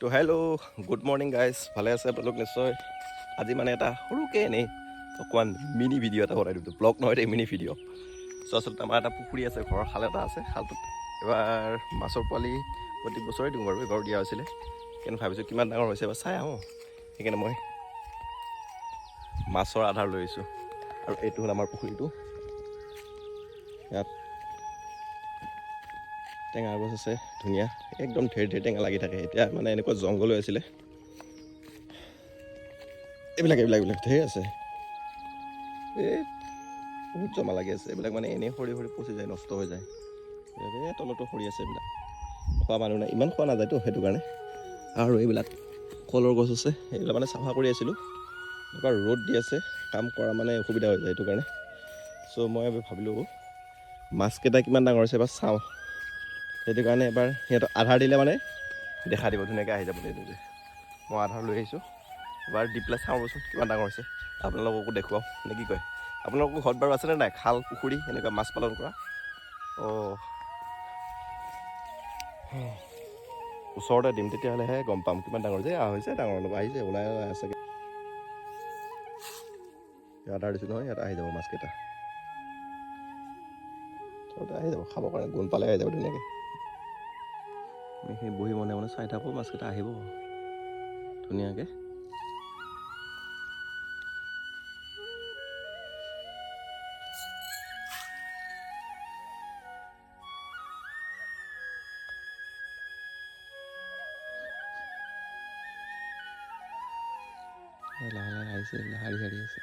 তো hello' good morning guys, ভালে আছে আপোনালোক নিশ্চয়। আজি মানে এটা সৰুকৈ এনেই অকণমান মিনি ভিডিঅ' এটা বনাই দিওঁ, ব্লগ নহয় দেই, মিনি ভিডিঅ'। চ' আচলতে আমাৰ এটা পুখুৰী আছে, ঘৰৰ খাল এটা আছে। খালটোত এবাৰ মাছৰ পোৱালি প্ৰত্যেক বছৰে দিওঁ বাৰু, এবাৰো দিয়া হৈছিলে। কিন্তু ভাবিছোঁ কিমান ডাঙৰ হৈছে এবাৰ চাই আহোঁ, সেইকাৰণে মই মাছৰ আধাৰ লৈ আহিছোঁ। আৰু এইটো হ'ল আমাৰ পুখুৰীটো। ইয়াত টেঙা গছ আছে ধুনীয়া, একদম ঢেৰ ঢেৰ টেঙা লাগি থাকে। এতিয়া মানে এনেকুৱা জংঘল হৈ আছিলে, এইবিলাক ঢেৰ আছে। এই বহুত জমা লাগি আছে, এইবিলাক মানে এনেই সৰি সৰি পচি যায়, নষ্ট হৈ যায়। এই তলতো সৰি আছে, এইবিলাক খোৱা মানুহ নাই, ইমান খোৱা নাযায়তো, সেইটো কাৰণে। আৰু এইবিলাক কলৰ গছ আছে, এইবিলাক মানে চাফা কৰি আছিলোঁ। এনেকুৱা ৰ'দ দি আছে, কাম কৰা মানে অসুবিধা হৈ যায়, সেইটো কাৰণে। চ' মই ভাবিলোঁ মাছকেইটা কিমান ডাঙৰ হৈছে এবাৰ চাওঁ। সেইটো কাৰণে এবাৰ সিহঁতক আধাৰ দিলে মানে দেখা দিব, ধুনীয়াকৈ আহি যাব নিজে। মই আধাৰ লৈ আহিছোঁ, এবাৰ দি পেলাই চাওঁচোন কিমান ডাঙৰ হৈছে, আপোনালোককো দেখুৱাওঁ নে কি কয়। আপোনালোকৰ ঘৰত বাৰু আছেনে নাই খাল পুখুৰী এনেকুৱা মাছ পালন কৰা? ওচৰতে দিম, তেতিয়াহ'লেহে গম পাম কিমান ডাঙৰ যে হৈছে। ডাঙৰ অলপ আহিছে, ওলাই আছে। আধাৰ দিছোঁ নহয়, ইয়াত আহি যাব মাছকেইটা, আহি যাব খাবৰ কাৰণে, গোন্ধ পালে আহি যাব ধুনীয়াকৈ। এইখিনি বহি মনে মনে চাই থাকোঁ, মাছকেইটা আহিব ধুনীয়াকৈ। লাহে লাহে আহিছে, এইবিলাক শাৰী শাৰী আছে।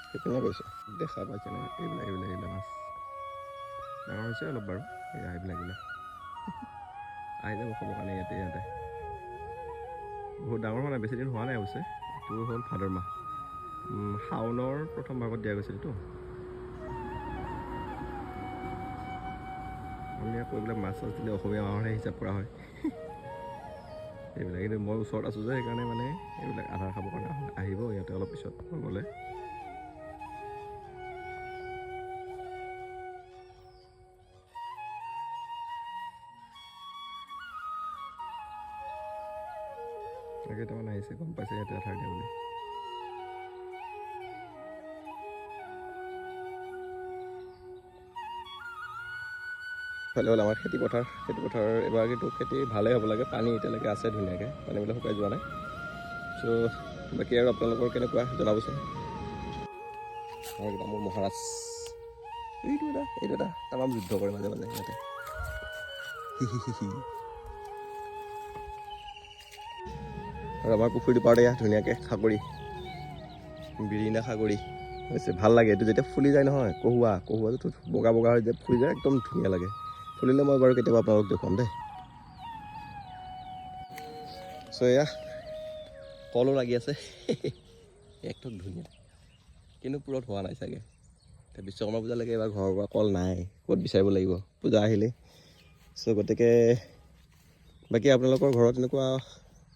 সেইপিনে গৈছে, দেখা পাইছে নহয়, এইবিলাক মাছ ডাঙৰ হৈছে অলপ বাৰু। এইবিলাক আহি যাব খাবৰ কাৰণে ইয়াতে বহুত ডাঙৰ হোৱা নাই, বেছি দিন হোৱা নাই অৱশ্যে। এইটো হ'ল ভাদ মাহ, শাওনৰ প্ৰথম ভাগত দিয়া গৈছিলতো। আমি আকৌ এইবিলাক মাছ চাছ দিলে অসমীয়া মাহৰহে হিচাপ কৰা হয়। এইবিলাক কিন্তু মই ওচৰত আছোঁ যে, সেইকাৰণে মানে এইবিলাক আধাৰ খাবৰ কাৰণে আহিব ইয়াতে অলপ পিছত মই গ'লে। কেইটামান আহিছে, গম পাইছে ইয়াতে আধাৰ দিয়া বুলি। ফালে হ'ল আমাৰ খেতিপথাৰ এবাৰ কিন্তু খেতি ভালেই হ'ব লাগে। পানী এতিয়ালৈকে আছে ধুনীয়াকৈ, পানীবিলাক শুকাই যোৱা নাই। চ' বাকী আৰু আপোনালোকৰ কেনেকুৱা জনাবচোন। এইকেইটা মোৰ মহাৰাজ, এইটো এটা তামাম যুদ্ধ কৰে মাজে মাজে ইয়াতে। আৰু আমাৰ পুখুৰীটো পাৰতে ধুনীয়াকৈ খাগৰি, বিৰিণা খাগৰি হৈছে, ভাল লাগে। এইটো যেতিয়া ফুলি যায় নহয়, কহুৱাটো বগা বগা হৈ যায়, ফুলি যায়, একদম ধুনীয়া লাগে। ফুলিলে মই বাৰু কেতিয়াবা আপোনালোকক দেখুৱাম দেই। চ' এয়া কলো লাগি আছে, একদম ধুনীয়া, কিন্তু পুৰত হোৱা নাই চাগে। এতিয়া বিশ্বকৰ্মা পূজালৈকে এবাৰ ঘৰৰ পৰা কল নাই, ক'ত বিচাৰিব লাগিব পূজা আহিলে। চ' গতিকে বাকী আপোনালোকৰ ঘৰত এনেকুৱা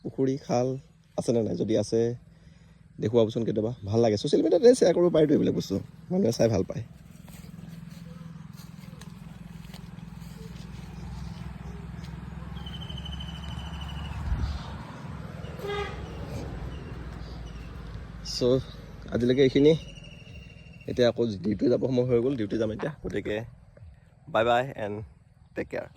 পুখুৰী খাল আছেনে নাই? যদি আছে দেখুৱাবচোন কেতিয়াবা, ভাল লাগে। ছ'চিয়েল মিডিয়াতে শ্বেয়াৰ কৰিব পাৰিতো এইবিলাক বস্তু, মানুহে চাই ভাল পায়। চ' আজিলৈকে এইখিনি। এতিয়া আকৌ ডিউটি যাব সময় হৈ গ'ল, ডিউটি যাম এতিয়া। গতিকে bye bye and take care.